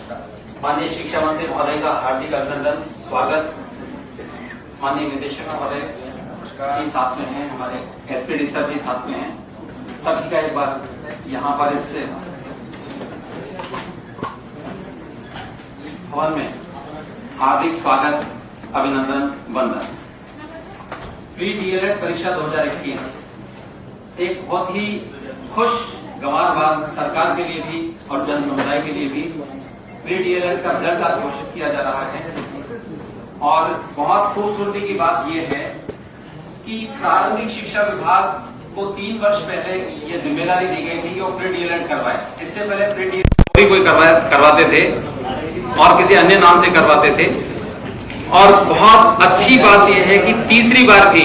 माननीय शिक्षा मंत्री महोदय का हार्दिक अभिनंदन, स्वागत। माननीय निदेशक महोदय भी साथ में हैं, हमारे एसपीडी सर भी साथ में हैं। सभी का एक बार यहाँ पर इस भवन में हार्दिक स्वागत, अभिनंदन, वंदन। प्री डीएलएड परीक्षा 2021 एक बहुत ही खुशगवार बात सरकार के लिए भी और जन समुदाय के लिए भी। प्री डीएलएड का रिजल्ट आज घोषित किया जा रहा है और बहुत खूबसूरती की बात यह है कि प्रारंभिक शिक्षा विभाग को 3 वर्ष पहले ये जिम्मेदारी दी गई थी कि वो प्री डीएलएड करवाए। इससे पहले प्री डीएलएड कोई करवाते थे और किसी अन्य नाम से करवाते थे। और बहुत अच्छी बात यह है कि तीसरी बार भी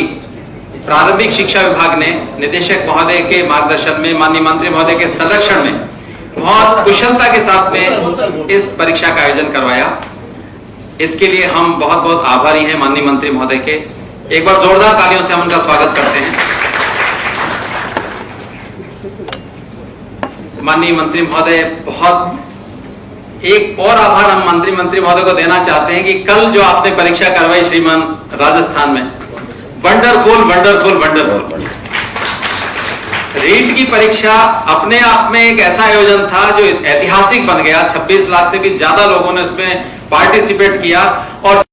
प्रारंभिक शिक्षा विभाग ने निदेशक महोदय के मार्गदर्शन में, माननीय मंत्री महोदय के संरक्षण में बहुत कुशलता के साथ में इस परीक्षा का आयोजन करवाया। इसके लिए हम बहुत बहुत आभारी हैं माननीय मंत्री महोदय के। एक बार जोरदार तालियों से हम उनका स्वागत करते हैं। माननीय मंत्री महोदय, बहुत एक और आभार हम मंत्री महोदय को देना चाहते हैं कि कल जो आपने परीक्षा करवाई श्रीमान राजस्थान में, वंडरफुल वंडरफुल वंडरफुल। रीट की परीक्षा अपने आप में एक ऐसा आयोजन था जो ऐतिहासिक बन गया। 26 लाख से भी ज्यादा लोगों ने उसमें पार्टिसिपेट किया और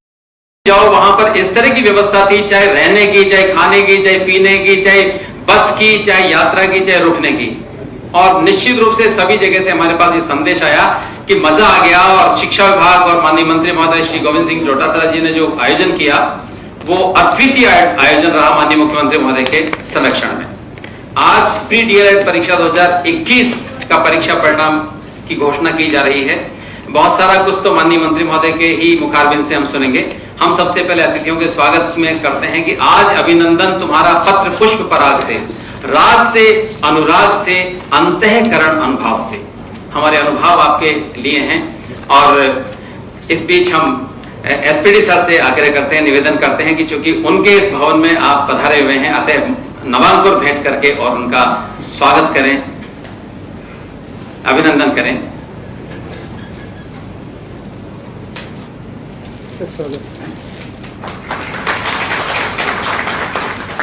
जाओ वहां पर इस तरह की व्यवस्था थी, चाहे रहने की, चाहे खाने की, चाहे पीने की, चाहे बस की, चाहे यात्रा की, चाहे रुकने की। और निश्चित रूप से सभी जगह से हमारे पास ये संदेश आया कि मजा आ गया। और शिक्षा विभाग और माननीय मंत्री महोदय श्री गोविंद सिंह डोटासरा जी ने जो आयोजन किया वो अद्वितीय आयोजन रहा माननीय मुख्यमंत्री महोदय के संरक्षण में। आज प्री डीएलएड परीक्षा 2021 का परीक्षा परिणाम की घोषणा की जा रही है। बहुत सारा कुछ तो माननीय मंत्री महोदय के ही मुखारबिंद से हम सुनेंगे। हम सबसे पहले अतिथियों के स्वागत में करते हैं कि आज अभिनंदन तुम्हारा पत्र पुष्प पराग से, राग से, अनुराग से, अंतःकरण अनुभाव से। हमारे अनुभव आपके लिए हैं। और इस बीच हम एसपीडी सर से आग्रह करते हैं, निवेदन करते हैं कि चूंकि उनके इस भवन में आप पधारे हुए हैं, अतः नवांकुर भेंट करके और उनका स्वागत करें, अभिनंदन करें।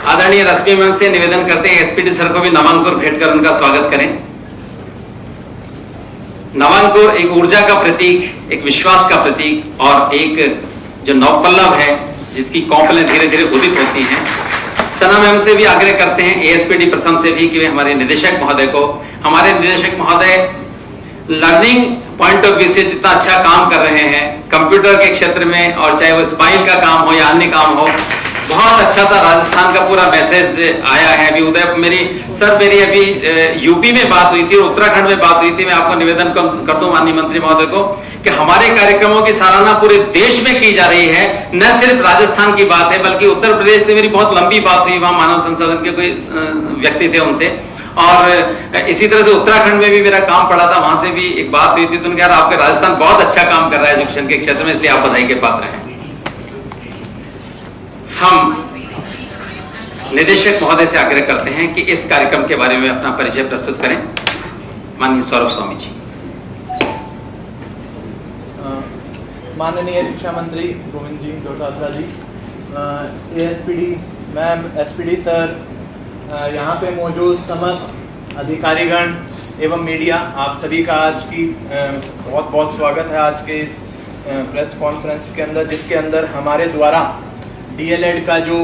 आदरणीय रश्मि मैम से निवेदन करते हैं एसपीडी सर को भी नवांकुर भेंट कर उनका स्वागत करें। नवांकुर एक ऊर्जा का प्रतीक, एक विश्वास का प्रतीक और एक जो नवपल्लव है जिसकी कौपलें धीरे धीरे उदित होती हैं। सना मैम से भी आग्रह करते हैं, एएसपीडी प्रथम से भी, कि वे हमारे निदेशक महोदय को, हमारे निदेशक महोदय लर्निंग पॉइंट ऑफ व्यू से जितना अच्छा काम कर रहे हैं कंप्यूटर के क्षेत्र में, और चाहे वो स्माइल का काम हो या अन्य काम हो, बहुत अच्छा सा राजस्थान का पूरा मैसेज आया है। अभी उदय मेरी अभी यूपी में बात हुई थी और उत्तराखंड में बात हुई थी। मैं आपको निवेदन कर दूं माननीय मंत्री महोदय को कि हमारे कार्यक्रमों की सराहना पूरे देश में की जा रही है। न सिर्फ राजस्थान की बात है बल्कि उत्तर प्रदेश से मेरी बहुत लंबी बात हुई, वहां मानव संसाधन के कोई व्यक्ति थे उनसे, और इसी तरह से उत्तराखंड में भी मेरा काम पड़ा था, वहां से भी एक बात हुई थी। तो उन्होंने कहा आपका राजस्थान बहुत अच्छा काम कर रहा है एजुकेशन के क्षेत्र में, इसलिए आप बधाई के पात्र हैं। हम निदेशक महोदय से आग्रह करते हैं कि इस कार्यक्रम के बारे में अपना परिचय प्रस्तुत करें। माननीय सौरभ स्वामी जी। माननीय शिक्षा मंत्री गोविंद जी डोटासरा जी, एएसपीडी मैम, एसपीडी सर, यहाँ पे मौजूद समस्त अधिकारीगण एवं मीडिया, आप सभी का आज की बहुत बहुत स्वागत है आज के इस प्रेस कॉन्फ्रेंस के अंदर, जिसके अंदर हमारे द्वारा डीएलएड का जो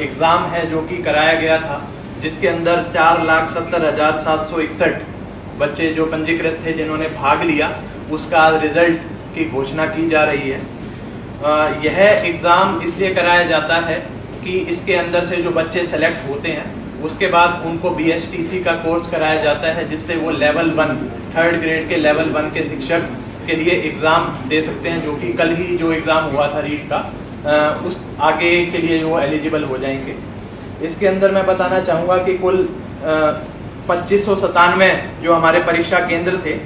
एग्ज़ाम है जो कि कराया गया था, जिसके अंदर 4,70,761 बच्चे जो पंजीकृत थे जिन्होंने भाग लिया, उसका रिजल्ट की घोषणा की जा रही है। यह एग्ज़ाम इसलिए कराया जाता है कि इसके अंदर से जो बच्चे सेलेक्ट होते हैं उसके बाद उनको बीएसटीसी का कोर्स कराया जाता है, जिससे वो लेवल 1 3rd ग्रेड के लेवल 1 के शिक्षक के लिए एग्ज़ाम दे सकते हैं, जो कि कल ही जो एग्ज़ाम हुआ था रीट का, उस आगे के लिए वो एलिजिबल हो जाएंगे। इसके अंदर मैं बताना चाहूँगा कि कुल 2597 जो हमारे परीक्षा केंद्र थे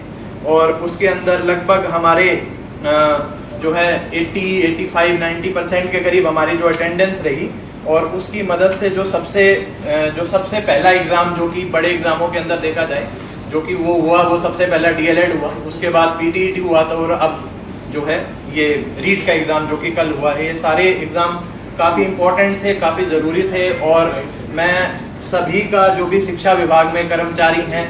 और उसके अंदर लगभग हमारे जो है 85-90% के करीब हमारी जो अटेंडेंस रही, और उसकी मदद से जो सबसे पहला एग्ज़ाम जो कि बड़े एग्ज़ामों के अंदर देखा जाए जो कि वो हुआ, वो सबसे पहला डीएलएड हुआ, उसके बाद पीटीईटी हुआ था, और अब जो है ये रीट का एग्ज़ाम जो कि कल हुआ है। ये सारे एग्ज़ाम काफ़ी इम्पोर्टेंट थे, काफ़ी ज़रूरी थे, और मैं सभी का जो भी शिक्षा विभाग में कर्मचारी हैं,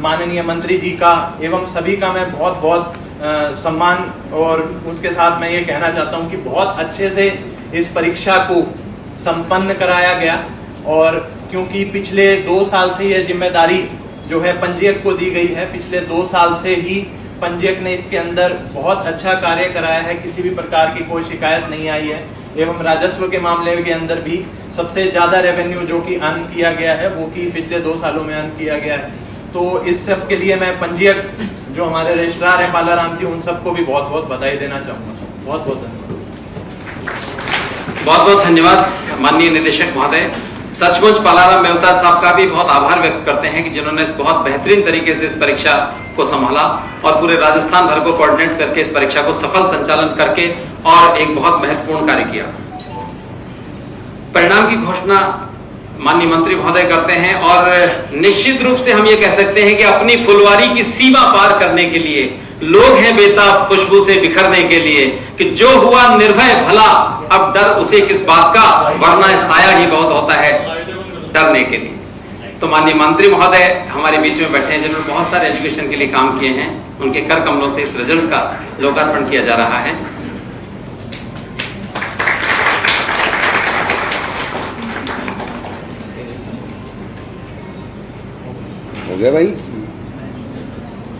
माननीय मंत्री जी का एवं सभी का मैं बहुत बहुत सम्मान, और उसके साथ मैं ये कहना चाहता हूँ कि बहुत अच्छे से इस परीक्षा को संपन्न कराया गया। और क्योंकि पिछले 2 साल से यह जिम्मेदारी जो है पंजीयक को दी गई है, पिछले 2 साल से ही पंजीयक ने इसके अंदर बहुत अच्छा कार्य कराया है, किसी भी प्रकार की कोई शिकायत नहीं आई है, एवं राजस्व के मामले के अंदर भी सबसे ज़्यादा रेवेन्यू जो कि अर्न किया गया है वो कि पिछले 2 सालों में अर्न किया गया है। तो इस सब के लिए मैं पंजीयक जो हमारे रजिस्ट्रार हैं बालाराम जी, उन सबको भी बहुत बहुत बधाई देना चाहूँगा। बहुत बहुत धन्यवाद। बहुत बहुत धन्यवाद माननीय निदेशक महोदय। सचमुच बालाराम मेहता साहब का भी बहुत आभार व्यक्त करते हैं कि जिन्होंने इस बहुत बेहतरीन तरीके से इस परीक्षा को संभाला और पूरे राजस्थान भर को कोऑर्डिनेट करके इस परीक्षा को सफल संचालन करके और एक बहुत महत्वपूर्ण कार्य किया। परिणाम की घोषणा माननीय मंत्री महोदय करते हैं, और निश्चित रूप से हम ये कह सकते हैं कि अपनी फुलवारी की सीमा पार करने के लिए लोग हैं बेताब खुशबू से बिखरने के लिए, कि जो हुआ निर्भय भला, अब डर उसे किस बात का, वरना साया ही बहुत होता है डरने के लिए। तो माननीय मंत्री महोदय हमारे बीच में बैठे हैं, जिन्होंने बहुत सारे एजुकेशन के लिए काम किए हैं, उनके कर कमलों से इस रिजल्ट का लोकार्पण किया जा रहा है। हो गया भाई।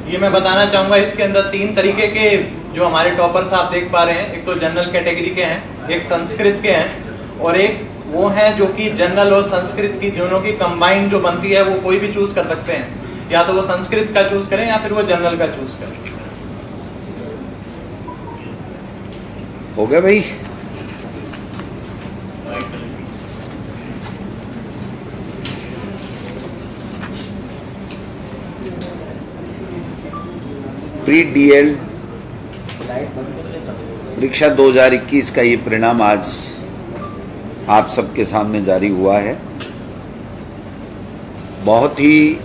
ये मैं बताना चाहूंगा, इसके अंदर 3 तरीके के जो हमारे टॉपर्स आप देख पा रहे हैं, एक तो जनरल कैटेगरी के हैं, एक संस्कृत के हैं, और एक वो हैं जो कि जनरल और संस्कृत की दोनों की कंबाइन जो बनती है, वो कोई भी चूज कर सकते हैं, या तो वो संस्कृत का चूज करें या फिर वो जनरल का चूज करें। हो गया भाई। प्री डीएल परीक्षा 2021 का ये परिणाम आज आप सबके सामने जारी हुआ है। बहुत ही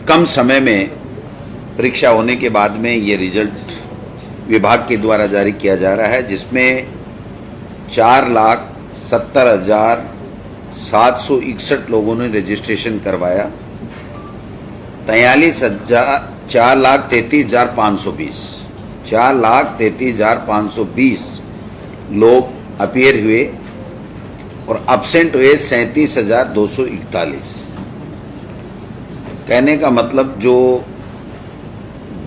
कम समय में परीक्षा होने के बाद में ये रिजल्ट विभाग के द्वारा जारी किया जा रहा है, जिसमें 4,70,761 लोगों ने रजिस्ट्रेशन करवाया। 4,33,520 लोग अपीयर हुए और अब्सेंट हुए 37,241। कहने का मतलब जो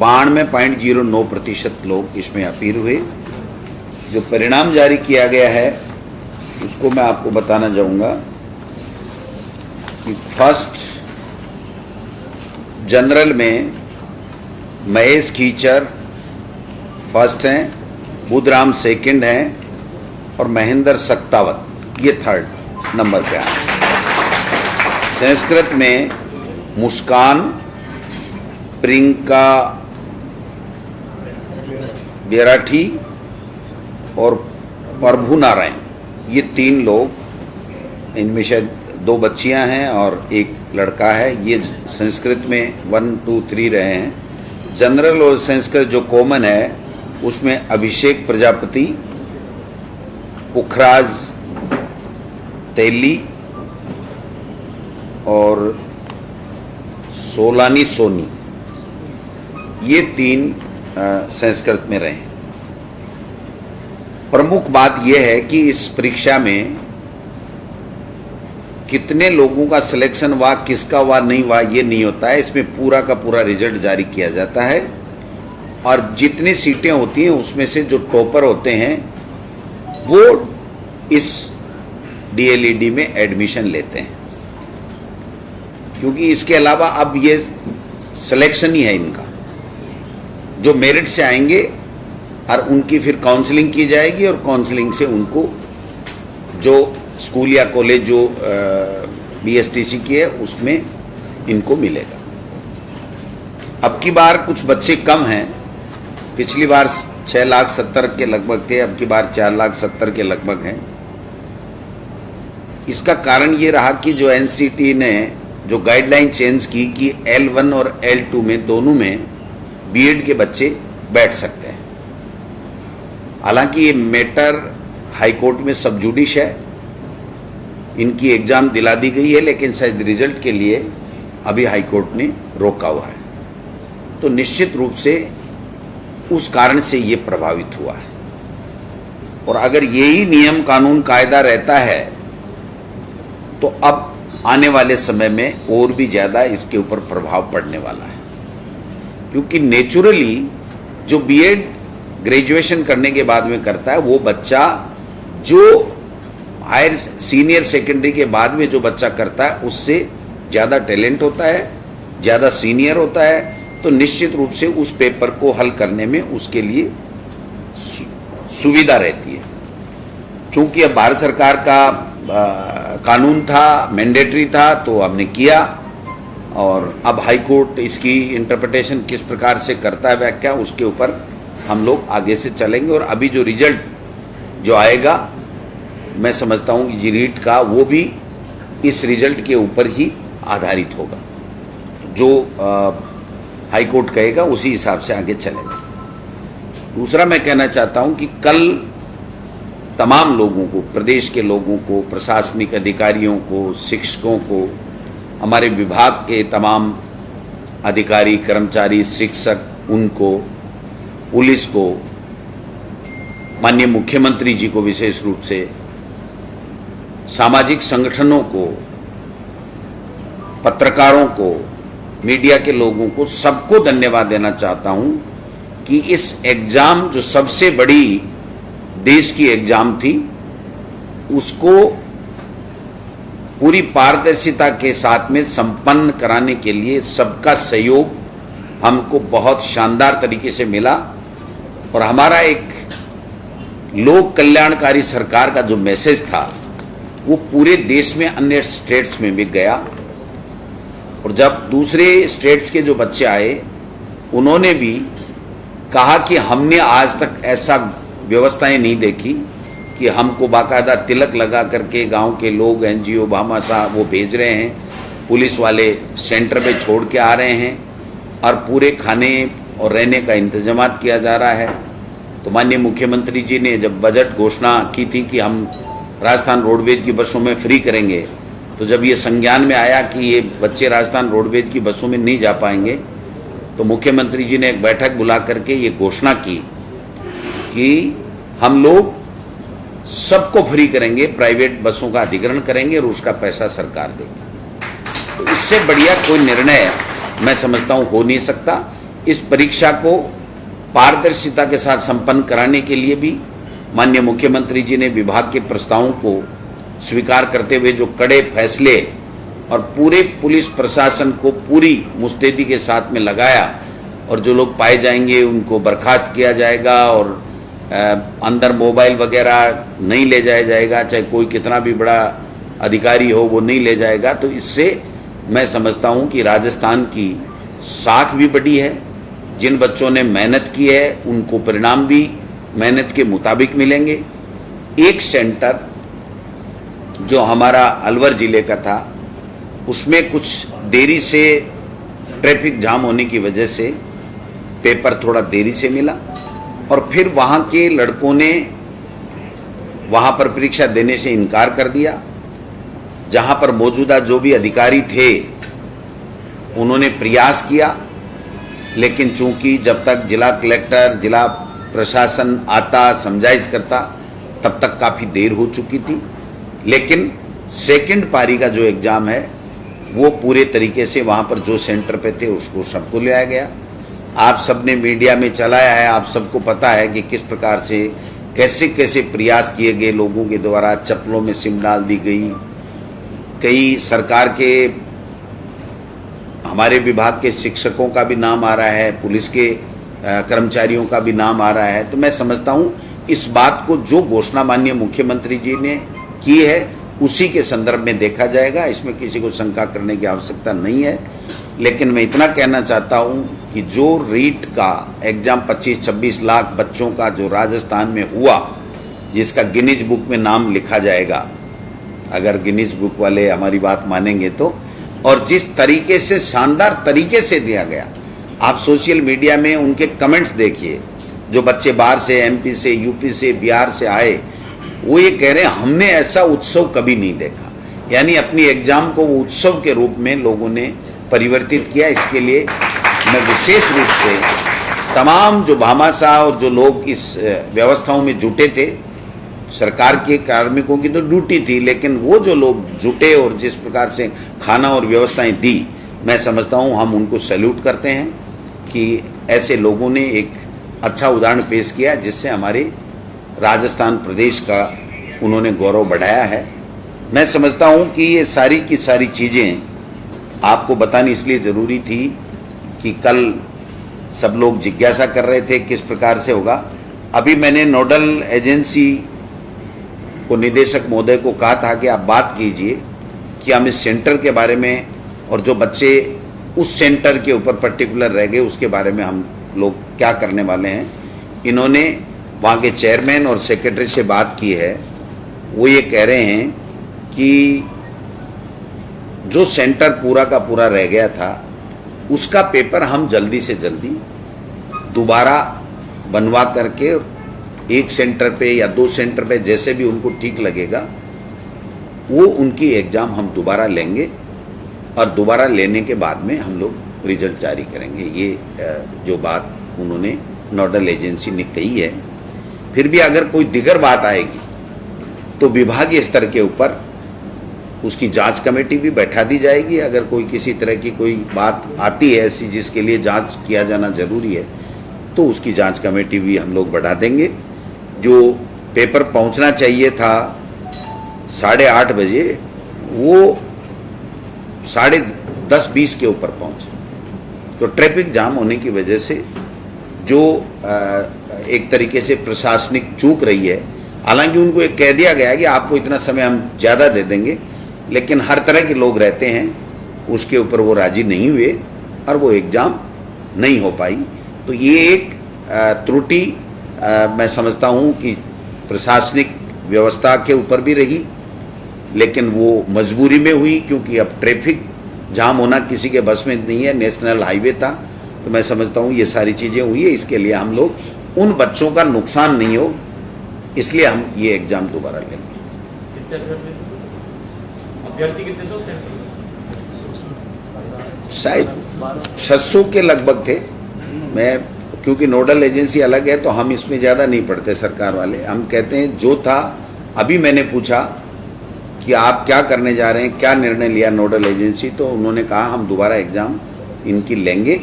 92.09% लोग इसमें अपीयर हुए। जो परिणाम जारी किया गया है उसको मैं आपको बताना चाहूँगा कि फर्स्ट जनरल में महेश खीचर फर्स्ट हैं, बुधराम सेकंड हैं और महेंद्र सक्तावत ये थर्ड नंबर पे आए। संस्कृत में मुस्कान, प्रियंका बेराठी और प्रभु नारायण ये 3 लोग, इनमें शायद 2 बच्चियां हैं और एक लड़का है, ये संस्कृत में 1, 2, 3 रहे हैं। जनरल और संस्कृत जो कॉमन है उसमें अभिषेक प्रजापति, पुखराज तेली और सोलानी सोनी ये 3 संस्कृत में रहे। प्रमुख बात यह है कि इस परीक्षा में कितने लोगों का सिलेक्शन हुआ, किसका हुआ नहीं हुआ ये नहीं होता है। इसमें पूरा का पूरा रिजल्ट जारी किया जाता है और जितनी सीटें होती हैं उसमें से जो टॉपर होते हैं वो इस डीएलईडी में एडमिशन लेते हैं, क्योंकि इसके अलावा अब ये सिलेक्शन ही है इनका। जो मेरिट से आएंगे और उनकी फिर काउंसलिंग की जाएगी और काउंसलिंग से उनको जो स्कूल या कॉलेज जो बीएसटीसी की है उसमें इनको मिलेगा। अब की बार कुछ बच्चे कम हैं, पिछली बार 6,70,000 के लगभग थे, अब की बार 4,70,000 के लगभग हैं। इसका कारण ये रहा कि जो एनसीटी ने जो गाइडलाइन चेंज की कि L1 और L2 में दोनों में बीएड के बच्चे बैठ सकते हैं। हालांकि ये मैटर हाई कोर्ट में सब जुडिश है, इनकी एग्जाम दिला दी गई है, लेकिन शायद रिजल्ट के लिए अभी हाई कोर्ट ने रोका हुआ है। तो निश्चित रूप से उस कारण से ये प्रभावित हुआ है। और अगर यही नियम कानून कायदा रहता है तो अब आने वाले समय में और भी ज़्यादा इसके ऊपर प्रभाव पड़ने वाला है, क्योंकि नेचुरली जो बीएड ग्रेजुएशन करने के बाद में करता है वो बच्चा जो हायर सीनियर सेकेंडरी के बाद में जो बच्चा करता है उससे ज़्यादा टैलेंट होता है, ज़्यादा सीनियर होता है, तो निश्चित रूप से उस पेपर को हल करने में उसके लिए सुविधा रहती है। चूंकि अब भारत सरकार का कानून था, मैंडेटरी था, तो हमने किया, और अब हाई कोर्ट इसकी इंटरप्रिटेशन किस प्रकार से करता है व्याख्या, उसके ऊपर हम लोग आगे से चलेंगे। और अभी जो रिजल्ट जो आएगा, मैं समझता हूँ कि रीट का वो भी इस रिजल्ट के ऊपर ही आधारित होगा। जो हाई कोर्ट कहेगा उसी हिसाब से आगे चलेगा। दूसरा मैं कहना चाहता हूं कि कल तमाम लोगों को, प्रदेश के लोगों को, प्रशासनिक अधिकारियों को, शिक्षकों को, हमारे विभाग के तमाम अधिकारी, कर्मचारी, शिक्षक, उनको, पुलिस को, माननीय मुख्यमंत्री जी को विशेष रूप से, सामाजिक संगठनों को, पत्रकारों को, मीडिया के लोगों को, सबको धन्यवाद देना चाहता हूं कि इस एग्जाम जो सबसे बड़ी देश की एग्जाम थी उसको पूरी पारदर्शिता के साथ में संपन्न कराने के लिए सबका सहयोग हमको बहुत शानदार तरीके से मिला। और हमारा एक लोक कल्याणकारी सरकार का जो मैसेज था वो पूरे देश में, अन्य स्टेट्स में भी गया। और जब दूसरे स्टेट्स के जो बच्चे आए उन्होंने भी कहा कि हमने आज तक ऐसा व्यवस्थाएं नहीं देखी कि हमको बाकायदा तिलक लगा करके गांव के लोग, एनजीओ, भामाशाह वो भेज रहे हैं, पुलिस वाले सेंटर पे छोड़ के आ रहे हैं, और पूरे खाने और रहने का इंतजाम किया जा रहा है। तो माननीय मुख्यमंत्री जी ने जब बजट घोषणा की थी कि हम राजस्थान रोडवेज की बसों में फ्री करेंगे, तो जब ये संज्ञान में आया कि ये बच्चे राजस्थान रोडवेज की बसों में नहीं जा पाएंगे, तो मुख्यमंत्री जी ने एक बैठक बुला करके ये घोषणा की कि हम लोग सबको फ्री करेंगे, प्राइवेट बसों का अधिग्रहण करेंगे और उसका पैसा सरकार देगी। तो इससे बढ़िया कोई निर्णय मैं समझता हूं हो नहीं सकता। इस परीक्षा को पारदर्शिता के साथ संपन्न कराने के लिए भी माननीय मुख्यमंत्री जी ने विभाग के प्रस्तावों को स्वीकार करते हुए जो कड़े फैसले और पूरे पुलिस प्रशासन को पूरी मुस्तैदी के साथ में लगाया, और जो लोग पाए जाएंगे उनको बर्खास्त किया जाएगा और अंदर मोबाइल वगैरह नहीं ले जाया जाएगा, चाहे कोई कितना भी बड़ा अधिकारी हो वो नहीं ले जाएगा। तो इससे मैं समझता हूं कि राजस्थान की साख भी बढ़ी है। जिन बच्चों ने मेहनत की है उनको परिणाम भी मेहनत के मुताबिक मिलेंगे। एक सेंटर जो हमारा अलवर जिले का था उसमें कुछ देरी से ट्रैफिक जाम होने की वजह से पेपर थोड़ा देरी से मिला, और फिर वहाँ के लड़कों ने वहाँ पर परीक्षा देने से इनकार कर दिया। जहाँ पर मौजूदा जो भी अधिकारी थे उन्होंने प्रयास किया, लेकिन चूंकि जब तक जिला कलेक्टर, जिला प्रशासन आता, समझाइश करता, तब तक काफ़ी देर हो चुकी थी। लेकिन सेकंड पारी का जो एग्ज़ाम है वो पूरे तरीके से वहाँ पर जो सेंटर पे थे उसको सबको ले आया गया। आप सबने मीडिया में चलाया है, आप सबको पता है कि किस प्रकार से कैसे कैसे प्रयास किए गए लोगों के द्वारा। चप्पलों में सिम डाल दी गई, कई सरकार के हमारे विभाग के शिक्षकों का भी नाम आ रहा है, पुलिस के कर्मचारियों का भी नाम आ रहा है। तो मैं समझता हूँ इस बात को जो घोषणा माननीय मुख्यमंत्री जी ने की है उसी के संदर्भ में देखा जाएगा, इसमें किसी को शंका करने की आवश्यकता नहीं है। लेकिन मैं इतना कहना चाहता हूं कि जो रीट का एग्जाम 25-26 लाख बच्चों का जो राजस्थान में हुआ, जिसका गिनीज बुक में नाम लिखा जाएगा, अगर गिनीज बुक वाले हमारी बात मानेंगे तो और जिस तरीके से, शानदार तरीके से दिया गया, आप सोशल मीडिया में उनके कमेंट्स देखिए। जो बच्चे बाहर से, एमपी से, यूपी से, बिहार से आए, वो ये कह रहे हैं हमने ऐसा उत्सव कभी नहीं देखा। यानी अपनी एग्जाम को वो उत्सव के रूप में लोगों ने परिवर्तित किया। इसके लिए मैं विशेष रूप से तमाम जो भामाशाह और जो लोग इस व्यवस्थाओं में जुटे थे, सरकार के कार्मिकों की तो ड्यूटी थी, लेकिन वो जो लोग जुटे और जिस प्रकार से खाना और व्यवस्थाएं दी, मैं समझता हूं हम उनको सैल्यूट करते हैं कि ऐसे लोगों ने एक अच्छा उदाहरण पेश किया, जिससे हमारे राजस्थान प्रदेश का उन्होंने गौरव बढ़ाया है। मैं समझता हूं कि ये सारी की सारी चीज़ें आपको बतानी इसलिए ज़रूरी थी कि कल सब लोग जिज्ञासा कर रहे थे किस प्रकार से होगा। अभी मैंने नोडल एजेंसी को, निदेशक महोदय को कहा था कि आप बात कीजिए कि हम इस सेंटर के बारे में और जो बच्चे उस सेंटर के ऊपर पर्टिकुलर रह गए उसके बारे में हम लोग क्या करने वाले हैं। इन्होंने वहाँ के चेयरमैन और सेक्रेटरी से बात की है। वो ये कह रहे हैं कि जो सेंटर पूरा का पूरा रह गया था उसका पेपर हम जल्दी से जल्दी दोबारा बनवा करके एक सेंटर पे या 2 सेंटर पे, जैसे भी उनको ठीक लगेगा, वो उनकी एग्ज़ाम हम दोबारा लेंगे और दोबारा लेने के बाद में हम लोग रिजल्ट जारी करेंगे। ये जो बात उन्होंने नोडल एजेंसी ने कही है। फिर भी अगर कोई दिगर बात आएगी तो विभागीय स्तर के ऊपर उसकी जांच कमेटी भी बैठा दी जाएगी। अगर कोई किसी तरह की कोई बात आती है ऐसी जिसके लिए जांच किया जाना जरूरी है, तो उसकी जांच कमेटी भी हम लोग बढ़ा देंगे। जो पेपर पहुंचना चाहिए था 8:30 बजे, वो 10:20 के ऊपर पहुंचे। तो ट्रैफिक जाम होने की वजह से जो एक तरीके से प्रशासनिक चूक रही है, हालांकि उनको एक कह दिया गया कि आपको इतना समय हम ज़्यादा दे देंगे, लेकिन हर तरह के लोग रहते हैं, उसके ऊपर वो राजी नहीं हुए और वो एग्ज़ाम नहीं हो पाई। तो ये एक त्रुटि मैं समझता हूँ कि प्रशासनिक व्यवस्था के ऊपर भी रही, लेकिन वो मजबूरी में हुई, क्योंकि अब ट्रैफिक जाम होना किसी के बस में नहीं है, नेशनल हाईवे था। तो मैं समझता हूँ ये सारी चीज़ें हुई है। इसके लिए हम लोग उन बच्चों का नुकसान नहीं हो, इसलिए हम ये एग्ज़ाम दोबारा लेंगे। अभ्यर्थी कितने थे? शायद 600 के लगभग थे। मैं, क्योंकि नोडल एजेंसी अलग है तो हम इसमें ज़्यादा नहीं पढ़ते सरकार वाले। हम कहते हैं जो था। अभी मैंने पूछा कि आप क्या करने जा रहे हैं, क्या निर्णय लिया नोडल एजेंसी, तो उन्होंने कहा हम दोबारा एग्ज़ाम इनकी लेंगे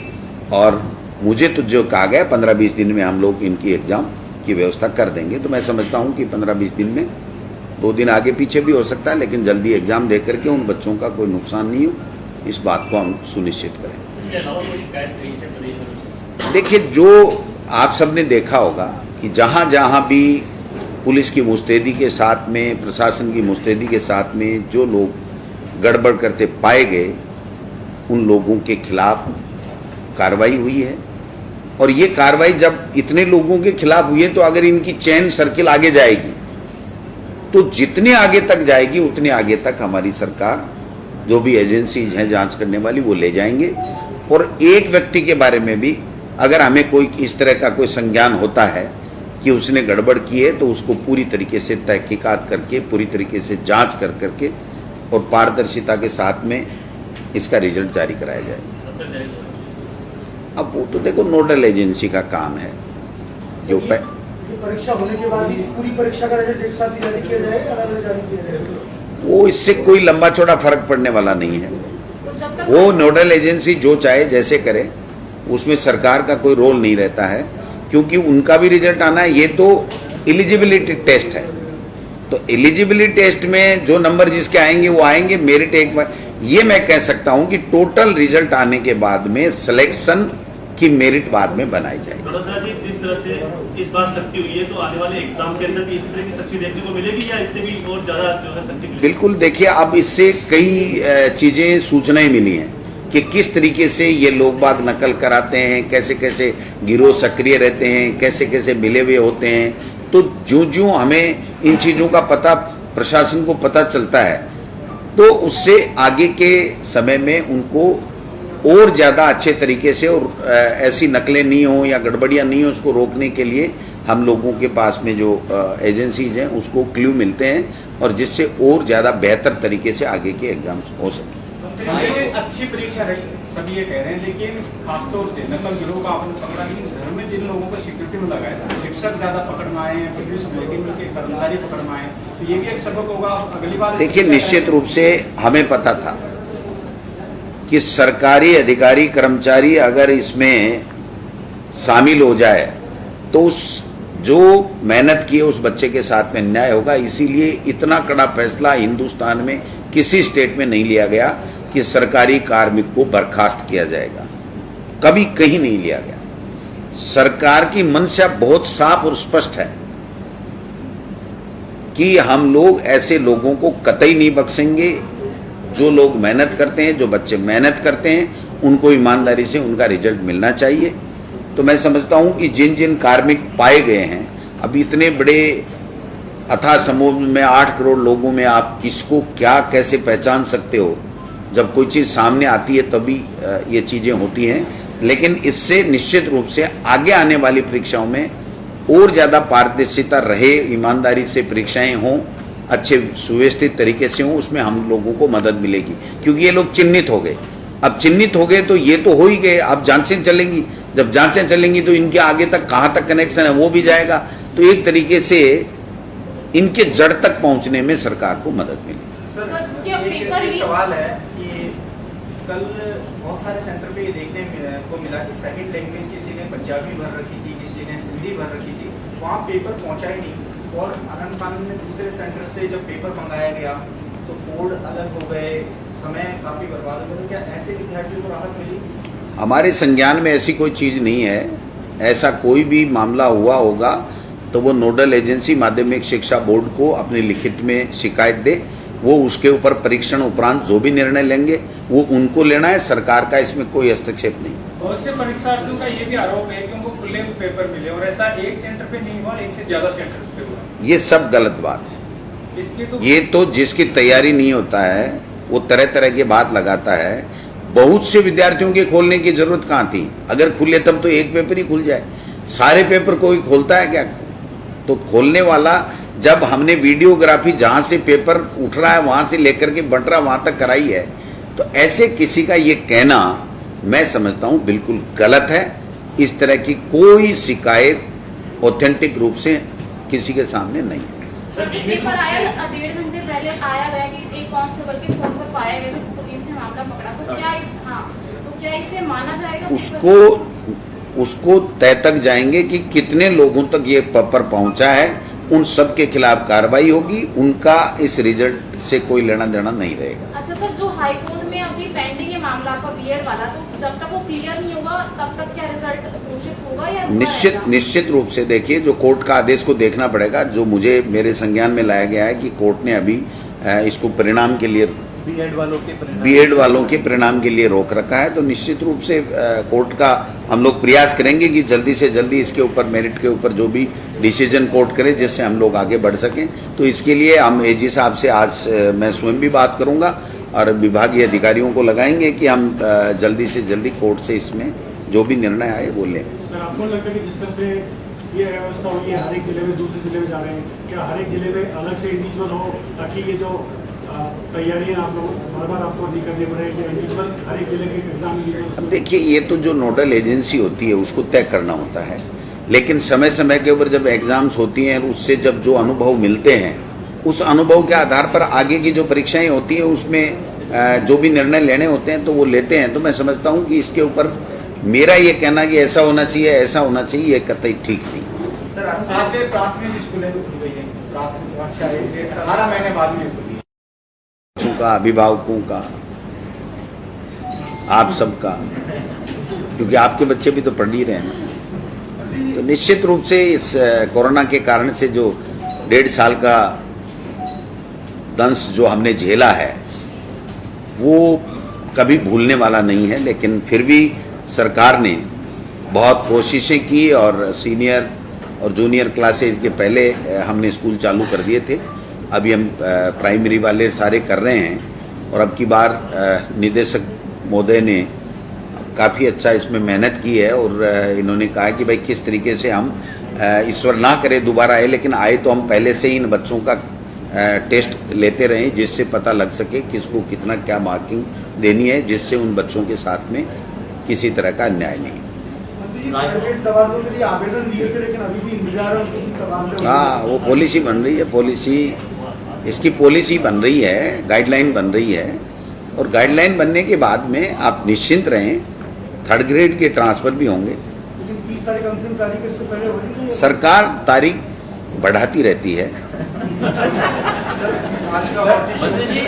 और मुझे तो जो कहा गया 15-20 दिन में हम लोग इनकी एग्ज़ाम की व्यवस्था कर देंगे। तो मैं समझता हूँ कि 15-20 दिन में, 2 दिन आगे पीछे भी हो सकता है, लेकिन जल्दी एग्ज़ाम दे करके उन बच्चों का कोई नुकसान नहीं हो, इस बात को हम सुनिश्चित करें। इसके अलावा कोई शिकायत कहीं से प्रदेश में? देखिए, जो आप सबने देखा होगा कि जहाँ जहाँ भी पुलिस की मुस्तैदी के साथ में, प्रशासन की मुस्तैदी के साथ में जो लोग गड़बड़ करते पाए गए, उन लोगों के खिलाफ कार्रवाई हुई है। और ये कार्रवाई जब इतने लोगों के खिलाफ हुई है, तो अगर इनकी चेन सर्किल आगे जाएगी तो जितने आगे तक जाएगी उतने आगे तक हमारी सरकार, जो भी एजेंसीज हैं जांच करने वाली, वो ले जाएंगे। और एक व्यक्ति के बारे में भी अगर हमें कोई इस तरह का कोई संज्ञान होता है कि उसने गड़बड़ की है, तो उसको पूरी तरीके से तहकीकात करके, पूरी तरीके से जांच कर करके और पारदर्शिता के साथ में इसका रिजल्ट जारी कराया जाएगा। अब वो तो देखो नोडल एजेंसी का काम है। जो परीक्षा होने के बाद ही पूरी परीक्षा का रिजल्ट एक साथ ही जारी किया जाएगा, अलग-अलग जारी किया जाएगा? वो इससे कोई लंबा चौड़ा फर्क पड़ने वाला नहीं है। वो नोडल एजेंसी जो चाहे जैसे करे, उसमें सरकार का कोई रोल नहीं रहता है, क्योंकि उनका भी रिजल्ट आना है। ये तो एलिजिबिलिटी टेस्ट है, तो एलिजिबिलिटी टेस्ट में जो नंबर जिसके आएंगे वो आएंगे। मेरिट एक बार ये मैं कह सकता हूं कि टोटल रिजल्ट आने के बाद में सिलेक्शन की मेरिट बाद में बनाई जाएगी। जिस तरह से इस बार सख्ती हुई है, तो आने वाले एग्जाम के अंदर भी इसी तरह की सख्ती देखने को मिलेगी या इससे भी और ज्यादा जो है सख्ती? बिल्कुल, देखिए अब इससे कई चीजें, सूचनाएं मिली हैं कि किस तरीके से ये लोग बाग नकल कराते हैं, कैसे कैसे गिरोह सक्रिय रहते हैं, कैसे कैसे मिले हुए होते हैं। तो जो हमें इन चीज़ों का पता प्रशासन को पता चलता है, तो उससे आगे के समय में उनको और ज़्यादा अच्छे तरीके से और ऐसी नकलें नहीं हो या गड़बड़ियाँ नहीं हो, उसको रोकने के लिए हम लोगों के पास में जो एजेंसीज हैं उसको क्लू मिलते हैं और जिससे और ज़्यादा बेहतर तरीके से आगे के एग्जाम्स हो सके। अच्छी परीक्षा रही, सभी ये कह रहे हैं, लेकिन खासतौर से नकल गिरोह का आपने पकड़ा, लेकिन घर में जिन लोगों को सिक्योरिटी में लगाया, शिक्षक ज्यादा पकड़ में आए हैं, पुलिस के कर्मचारी पकड़ में आए, तो ये भी एक सबक होगा अगली बार। देखिए, निश्चित रूप से हमें पता था कि सरकारी अधिकारी कर्मचारी अगर इसमें शामिल हो जाए तो उस जो मेहनत की है उस बच्चे के साथ में अन्याय होगा। इसीलिए इतना कड़ा फैसला हिंदुस्तान में किसी स्टेट में नहीं लिया गया कि सरकारी कार्मिक को बर्खास्त किया जाएगा, कभी कहीं नहीं लिया गया। सरकार की मंशा बहुत साफ और स्पष्ट है कि हम लोग ऐसे लोगों को कतई नहीं बख्शेंगे। जो लोग मेहनत करते हैं, जो बच्चे मेहनत करते हैं, उनको ईमानदारी से उनका रिजल्ट मिलना चाहिए। तो मैं समझता हूं कि जिन जिन कार्मिक पाए गए हैं, अब इतने बड़े अथाह समूह में 8 करोड़ लोगों में आप किसको क्या कैसे पहचान सकते हो? जब कोई चीज़ सामने आती है तभी ये चीज़ें होती हैं। लेकिन इससे निश्चित रूप से आगे आने वाली परीक्षाओं में और ज़्यादा पारदर्शिता रहे, ईमानदारी से परीक्षाएं हों, अच्छे सुव्यवस्थित तरीके से हों, उसमें हम लोगों को मदद मिलेगी। क्योंकि ये लोग चिन्हित हो गए, अब चिन्हित हो गए तो ये तो हो ही गए, अब जांचें चलेंगी। जब जांचें चलेंगी तो इनके आगे तक कहाँ तक कनेक्शन है वो भी जाएगा। तो एक तरीके से इनके जड़ तक पहुंचने में सरकार को मदद मिलेगी। एक सवाल है कि कल बहुत सारे सेंटर पे ये देखने को मिला कि सेकंड लैंग्वेज किसी ने पंजाबी भर रखी थी, किसी ने सिंधी भर रखी थी, वहाँ पेपर पहुँचा ही नहीं। और अनंतनाग में दूसरे सेंटर से जब पेपर मंगाया गया तो कोड अलग हो गए, समय काफ़ी बर्बाद हो गया। क्या ऐसे विद्यार्थियों को राहत मिली? हमारे संज्ञान में ऐसी कोई चीज़ नहीं है। ऐसा कोई भी मामला हुआ होगा तो वो नोडल एजेंसी माध्यमिक शिक्षा बोर्ड को अपने लिखित में शिकायत दे, वो उसके ऊपर परीक्षण उपरांत जो भी निर्णय लेंगे वो उनको लेना है। सरकार का इसमें कोई हस्तक्षेप नहीं। बहुत से परीक्षार्थियों का ये भी आरोप है कि उनको खुले पेपर मिले और ऐसा एक सेंटर पे नहीं हुआ, एक से ज्यादा सेंटर्स पे हुआ। ये सब गलत बात है। इसकी ये तो जिसकी तैयारी नहीं होता है वो तरह तरह की बात लगाता है। बहुत से विद्यार्थियों के खोलने की जरूरत कहाँ थी? अगर खुले तब तो एक पेपर ही खुल जाए। सारे पेपर कोई खोलता है क्या? तो खोलने वाला, जब हमने वीडियोग्राफी जहाँ से पेपर उठ रहा है वहाँ से लेकर के बढ़ रहा वहाँ तक कराई है, तो ऐसे किसी का ये कहना मैं समझता हूँ बिल्कुल गलत है। इस तरह की कोई शिकायत ऑथेंटिक रूप से किसी के सामने नहीं है। पेपर आया 1.5 घंटे पहले आया गया कि एक कांस्टेबल के फोन पर पाया गया तो पुलिस ने मामला पकड़ा, तो क्या इसे माना जाएगा? उसको तय तक जाएंगे कि कितने लोगों तक ये पेपर पहुंचा है, उन सब के खिलाफ कार्रवाई होगी। उनका इस रिजल्ट से कोई लेना देना नहीं रहेगा। अच्छा सर, जो हाई कोर्ट में अभी पेंडिंग है मामला आपका बीएड वाला, तो जब तक वो क्लियर नहीं होगा तब तक क्या रिजल्ट घोषित होगा या निश्चित रूप से देखिए, जो कोर्ट का आदेश को देखना पड़ेगा। जो मुझे मेरे संज्ञान में लाया गया है कि कोर्ट ने अभी इसको परिणाम के लिए बीएड वालों के परिणाम के लिए रोक रखा है। तो निश्चित रूप से कोर्ट का हम लोग प्रयास करेंगे कि जल्दी से जल्दी इसके ऊपर मेरिट के ऊपर जो भी डिसीजन कोर्ट करे जिससे हम लोग आगे बढ़ सकें। तो इसके लिए हम एजी साहब से आज मैं स्वयं भी बात करूंगा और विभागीय अधिकारियों को लगाएंगे कि हम जल्दी से जल्दी कोर्ट से इसमें जो भी निर्णय आए वो लें। सर, आपको लगता है कि जिस तरह से ये व्यवस्था हुई है, हर एक जिले में दूसरे जिले में जा रहे हैं, क्या हर एक जिले में अलग से इंडिविजुअल हो ताकि ये जो तैयारियां आप लोग बार बार आपको नहीं करनी पड़े, इंडिविजुअल हर एक जिले के एग्जाम? अब देखिए, ये तो जो नोडल एजेंसी होती है उसको तय करना होता है, लेकिन समय समय के ऊपर जब एग्जाम्स होती हैं उससे जब जो अनुभव मिलते हैं उस अनुभव के आधार पर आगे की जो परीक्षाएं होती हैं उसमें जो भी निर्णय लेने होते हैं तो वो लेते हैं। तो मैं समझता हूँ कि इसके ऊपर मेरा ये कहना कि ऐसा होना चाहिए ऐसा होना चाहिए ये कतई ठीक नहीं। सर, प्राथमिक स्कूलें भी खुल गई हैं, प्राथमिक 18 महीने बाद में खुली का, अभिभावकों का, आप सबका, क्योंकि आपके बच्चे भी तो पढ़ ही रहे हैं। तो निश्चित रूप से इस कोरोना के कारण से जो 1.5 साल का दंश जो हमने झेला है वो कभी भूलने वाला नहीं है। लेकिन फिर भी सरकार ने बहुत कोशिशें की और सीनियर और जूनियर क्लासेज के पहले हमने स्कूल चालू कर दिए थे। अभी हम प्राइमरी वाले सारे कर रहे हैं। और अब की बार निदेशक महोदय ने काफ़ी अच्छा इसमें मेहनत की है और इन्होंने कहा कि भाई किस तरीके से हम ईश्वर ना करे दोबारा आए, लेकिन आए तो हम पहले से ही इन बच्चों का टेस्ट लेते रहें जिससे पता लग सके किसको कितना क्या मार्किंग देनी है, जिससे उन बच्चों के साथ में किसी तरह का अन्याय नहीं। हाँ, वो पॉलिसी बन रही है, इसकी पॉलिसी बन रही है, गाइडलाइन बन रही है और गाइडलाइन बनने के बाद में आप निश्चिंत रहें, 3rd ग्रेड के ट्रांसफर भी होंगे। 30 तारीख अंतिम तारीख इससे पहले हो रही है। सरकार तारीख बढ़ाती रहती है। मंत्री जी,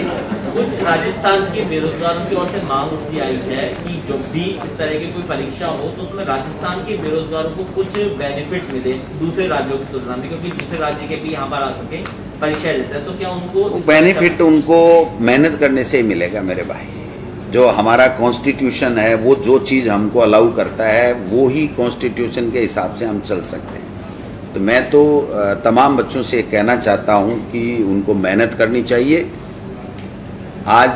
कुछ राजस्थान के बेरोजगारों की ओर से मांग उठती आई है कि जब भी इस तरह की कोई परीक्षा हो तो उसमें राजस्थान के बेरोजगारों को कुछ बेनिफिट मिले दूसरे राज्यों की तुलना में, क्योंकि दूसरे राज्य के भी यहाँ पर आ सके परीक्षा देते हैं, तो क्या उनको बेनिफिट उनको मेहनत करने से ही मिलेगा मेरे भाई। जो हमारा कॉन्स्टिट्यूशन है वो जो चीज़ हमको अलाउ करता है वो ही कॉन्स्टिट्यूशन के हिसाब से हम चल सकते हैं। तो मैं तो तमाम बच्चों से कहना चाहता हूँ कि उनको मेहनत करनी चाहिए। आज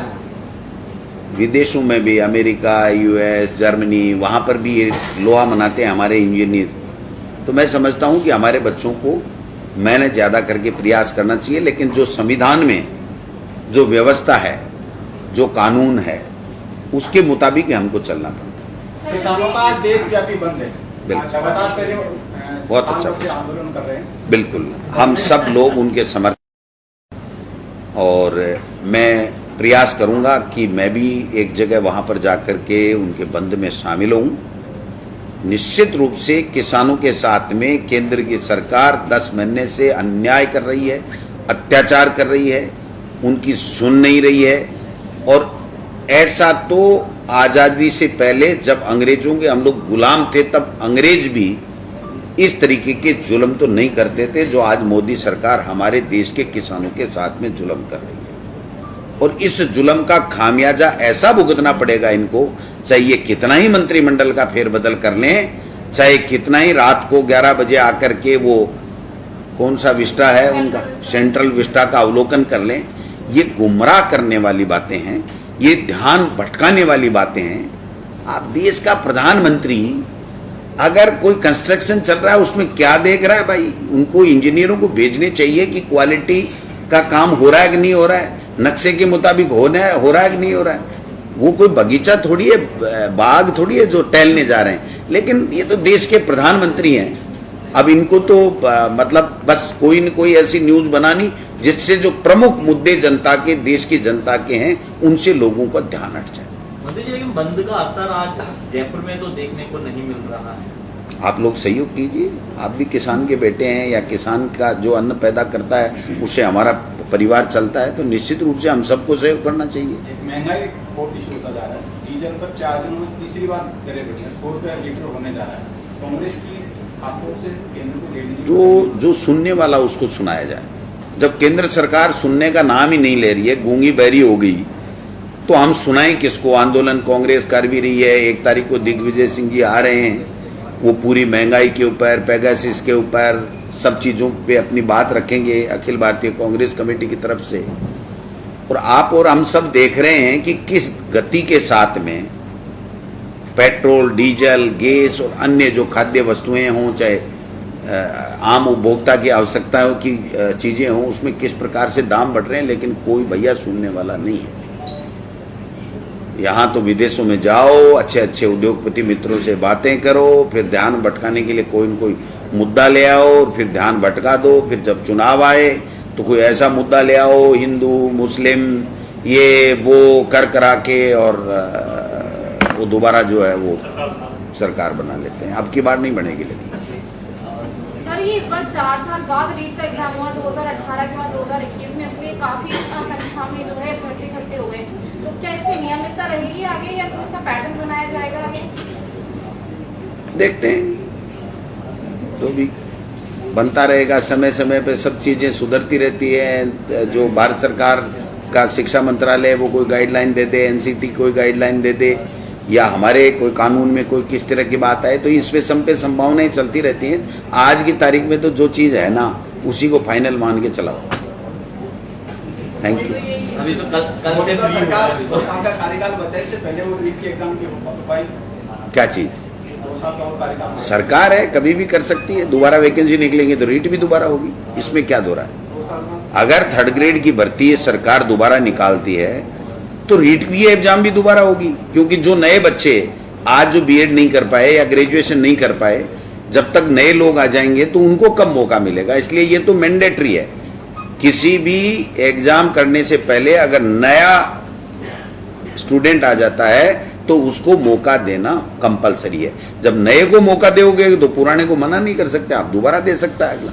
विदेशों में भी अमेरिका, यूएस, जर्मनी, वहाँ पर भी ये लोहा मनाते हैं हमारे इंजीनियर। तो मैं समझता हूँ कि हमारे बच्चों को मेहनत ज़्यादा करके प्रयास करना चाहिए, लेकिन जो संविधान में जो व्यवस्था है, जो कानून है, उसके मुताबिक हमको चलना पड़ता है। किसानों का देशव्यापी बंद है, बहुत अच्छा आंदोलन कर रहे हैं। बिल्कुल, हम सब लोग उनके समर्थन और मैं प्रयास करूंगा कि मैं भी एक जगह वहां पर जाकर के उनके बंद में शामिल हूं। निश्चित रूप से किसानों के साथ में केंद्र की सरकार 10 महीने से अन्याय कर रही है, अत्याचार कर रही है, उनकी सुन नहीं रही है। और ऐसा तो आज़ादी से पहले जब अंग्रेजों के हम लोग गुलाम थे तब अंग्रेज भी इस तरीके के जुल्म तो नहीं करते थे जो आज मोदी सरकार हमारे देश के किसानों के साथ में जुल्म कर रही है। और इस जुल्म का खामियाजा ऐसा भुगतना पड़ेगा इनको, चाहे ये कितना ही मंत्रिमंडल का फेरबदल कर लें, चाहे कितना ही रात को 11 बजे आकर के वो कौन सा विस्टा है उनका, सेंट्रल विस्टा का अवलोकन कर लें। ये गुमराह करने वाली बातें हैं, ये ध्यान भटकाने वाली बातें हैं। आप देश का प्रधानमंत्री अगर कोई कंस्ट्रक्शन चल रहा है उसमें क्या देख रहा है भाई? उनको इंजीनियरों को भेजने चाहिए कि क्वालिटी का काम हो रहा है कि नहीं हो रहा है, नक्शे के मुताबिक हो रहा है कि नहीं हो रहा है। वो कोई बगीचा थोड़ी है, बाग थोड़ी है जो टहलने जा रहे हैं। लेकिन ये तो देश के प्रधानमंत्री हैं। अब इनको तो मतलब बस कोई न कोई ऐसी न्यूज बनानी जिससे जो प्रमुख मुद्दे जनता के, देश की जनता के हैं, उनसे लोगों का ध्यान हट जाए। मंत्री जी, लेकिन बंद का असर आज जयपुर में तो देखने को नहीं मिल रहा है। आप लोग सहयोग कीजिए, आप भी किसान के बेटे हैं, या किसान का जो अन्न पैदा करता है उससे हमारा परिवार चलता है, तो निश्चित रूप से हम सबको सहयोग करना चाहिए। महंगाई बहुत इशू होता जा रहा है, डीजल पर 4 दिनों में तीसरी बार दरें बढ़ी हैं, 100 रुपये लीटर होने जा रहा है। कांग्रेस की खासतौर से केंद्र को लेने जो सुनने वाला उसको सुनाया जाए। जब केंद्र सरकार सुनने का नाम ही नहीं ले रही है, गूंगी बहरी हो गई, तो हम सुनाएं किसको? आंदोलन कांग्रेस कर भी रही है। 1 तारीख को दिग्विजय सिंह जी आ रहे हैं, वो पूरी महंगाई के ऊपर, पेगासिस के ऊपर, सब चीज़ों पे अपनी बात रखेंगे अखिल भारतीय कांग्रेस कमेटी की तरफ से। और आप और हम सब देख रहे हैं कि किस गति के साथ में पेट्रोल, डीजल, गैस और अन्य जो खाद्य वस्तुएं हों, चाहे आम उपभोक्ता की आवश्यकताओं की चीज़ें हों, उसमें किस प्रकार से दाम बढ़ रहे हैं, लेकिन कोई भैया सुनने वाला नहीं है। यहाँ तो विदेशों में जाओ, अच्छे अच्छे उद्योगपति मित्रों से बातें करो, फिर ध्यान भटकाने के लिए कोई न कोई मुद्दा ले आओ और फिर ध्यान भटका दो। फिर जब चुनाव आए तो कोई ऐसा मुद्दा ले आओ, हिंदू मुस्लिम ये वो कर करा के, और वो दोबारा जो है वो सरकार बना लेते हैं। अब की बार नहीं बनेगी। लेकिन सर, ये इस बार 4 साल बाद रीट का एग्जाम हुआ 2018 के बाद 2021 में, इसलिए काफी संख्या में जो है भर्ती इकट्ठे हो गए। तो क्या इसकी नियमितता रहेगी आगे, या तो इसका पैटर्न बनाया जाएगा आगे? देखते हैं, तो भी बनता रहेगा। समय समय पे सब चीज़ें सुधरती रहती है। जो भारत सरकार का शिक्षा मंत्रालय वो कोई गाइडलाइन दे दे, एनसीटी कोई गाइडलाइन दे दे, या हमारे कोई कानून में कोई किस तरह की बात आए, तो इसमें सब पे संभावनाएं चलती रहती हैं। आज की तारीख में तो जो चीज़ है ना, उसी को फाइनल मान के चलाओ, थैंक यू। अभी तो कल से फ्री सरकार होगा। 2 साल का कार्यकाल बचा है, इससे पहले वो रीट के एग्जाम की हो पाई। क्या चीज? 2 साल का और कार्यकाल सरकार है, कभी भी कर सकती है। दोबारा वैकेंसी निकलेंगे तो रीट भी दोबारा होगी, इसमें क्या दो रहा है? 2 साल में अगर थर्ड ग्रेड की भर्ती सरकार दोबारा निकालती है तो रीट भी एग्जाम भी दोबारा होगी, क्योंकि जो नए बच्चे आज जो बीएड नहीं कर पाए या ग्रेजुएशन नहीं कर पाए, जब तक नए लोग आ जाएंगे तो उनको कम मौका मिलेगा। इसलिए ये तो मैंडेटरी है, किसी भी एग्जाम करने से पहले अगर नया स्टूडेंट आ जाता है तो उसको मौका देना कंपलसरी है। जब नए को मौका दोगे तो पुराने को मना नहीं कर सकते, आप दोबारा दे सकता है अगला।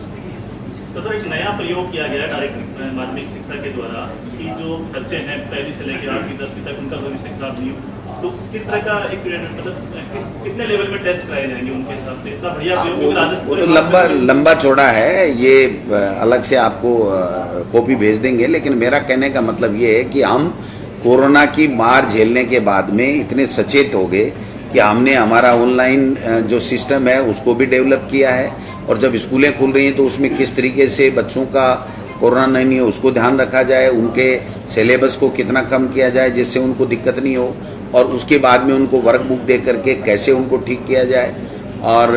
तो सर एक नया प्रयोग किया गया डायरेक्ट माध्यमिक शिक्षा के द्वारा कि जो बच्चे हैं पहली से लेकर 8वीं 10वीं तक उनका भविष्य खराब नहीं हो, तो किस तरह का एक मतलब कितने लेवल में टेस्ट कराए जाएंगे उनके हिसाब से? इतना बढ़िया प्रयोग क्योंकि वो तो राजस्थान लंबा चौड़ा है, ये अलग से आपको कॉपी भेज देंगे। लेकिन मेरा कहने का मतलब ये है कि हम कोरोना की मार झेलने के बाद में इतने सचेत हो गए कि हमने हमारा ऑनलाइन जो सिस्टम है उसको भी डेवलप किया है, और जब स्कूलें खुल रही हैं तो उसमें किस तरीके से बच्चों का कोरोना नहीं हो उसको ध्यान रखा जाए, उनके सिलेबस को कितना कम किया जाए जिससे उनको दिक्कत नहीं हो, और उसके बाद में उनको वर्क बुक दे करके कैसे उनको ठीक किया जाए, और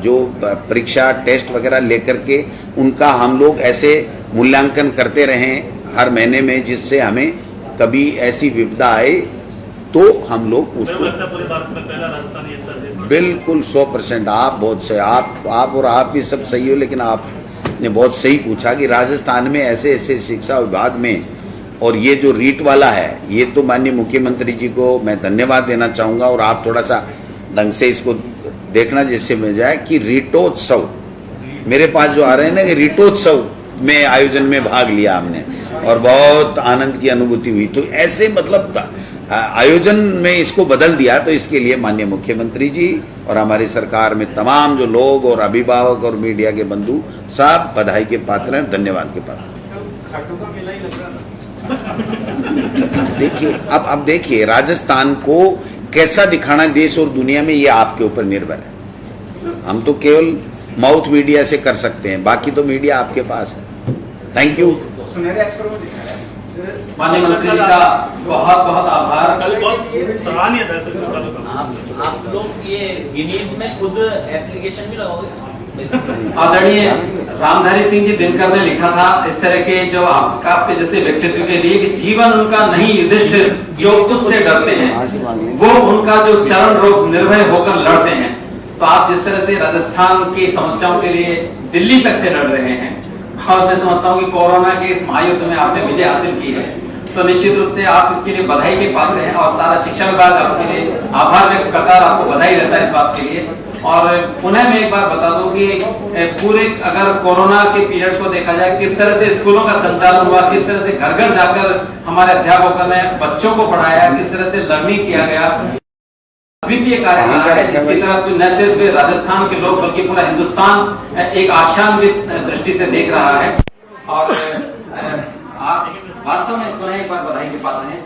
जो परीक्षा टेस्ट वगैरह लेकर के उनका हम लोग ऐसे मूल्यांकन करते रहें हर महीने में, जिससे हमें कभी ऐसी विपदा आए तो हम लोग उसको पूरे भारत में पहला राजस्थान ये सर है। बिल्कुल 100%। आप बहुत से आप और आप भी सब सही हो, लेकिन आपने बहुत सही पूछा कि राजस्थान में ऐसे ऐसे शिक्षा विभाग में, और ये जो रीट वाला है ये तो माननीय मुख्यमंत्री जी को मैं धन्यवाद देना चाहूँगा, और आप थोड़ा सा ढंग से इसको देखना जिससे मिल जाए कि रीटोत्सव मेरे पास जो आ रहे हैं ना, कि रीटोत्सव में आयोजन में भाग लिया हमने और बहुत आनंद की अनुभूति हुई। तो ऐसे मतलब आयोजन में इसको बदल दिया, तो इसके लिए माननीय मुख्यमंत्री जी और हमारी सरकार में तमाम जो लोग और अभिभावक और मीडिया के बंधु सब बधाई के पात्र हैं, धन्यवाद के पात्र हैं। खाटू का मेला ही लग रहा था। देखिए अब देखिए राजस्थान को कैसा दिखाना देश और दुनिया में, ये आपके ऊपर निर्भर है। हम तो केवल माउथ मीडिया से कर सकते हैं, बाकी तो मीडिया आपके पास है। Thank you. सुनहरे अक्षरों में दिखा रहा है। माननीय मंत्री जी का बहुत बहुत आभार। कल बहुत सराहनीय था सर इसका तो। आप लोग ये गिनीज में खुद एप्लीकेशन भी लगाओगे? आदरणीय रामधारी सिंह जी दिनकर ने लिखा था इस तरह के जो आपके जैसे व्यक्तित्व के लिए कि जीवन उनका नहीं युधिष्ठिर जो उससे डरते हैं वो उनका जो चरण रोग निर्भय होकर लड़ते हैं। तो आप जिस तरह से राजस्थान की समस्याओं के लिए दिल्ली तक से लड़ रहे हैं, और मैं समझता हूँ कि कोरोना के इस महायुद्ध में आपने विजय हासिल की है, तो निश्चित रूप से आप इसके लिए बधाई के पात्र हैं, और सारा शिक्षा विभाग आपके लिए आभार व्यक्त करता है, आपको बधाई देता है इस बात के लिए। और पुनः मैं एक बात बता दूं कि पूरे अगर कोरोना के पीरियड को देखा जाए, किस तरह से स्कूलों का संचालन हुआ, किस तरह से घर घर जाकर हमारे अध्यापकों ने बच्चों को पढ़ाया, किस तरह से लर्निंग किया गया, अभी भी ये कार्य कर रहा है, जिसकी तरफ न सिर्फ राजस्थान के लोग बल्कि पूरा हिंदुस्तान एक आशान्वित दृष्टि से देख रहा है। और आप वास्तव में पुनः एक बार बधाई के पात्र हैं।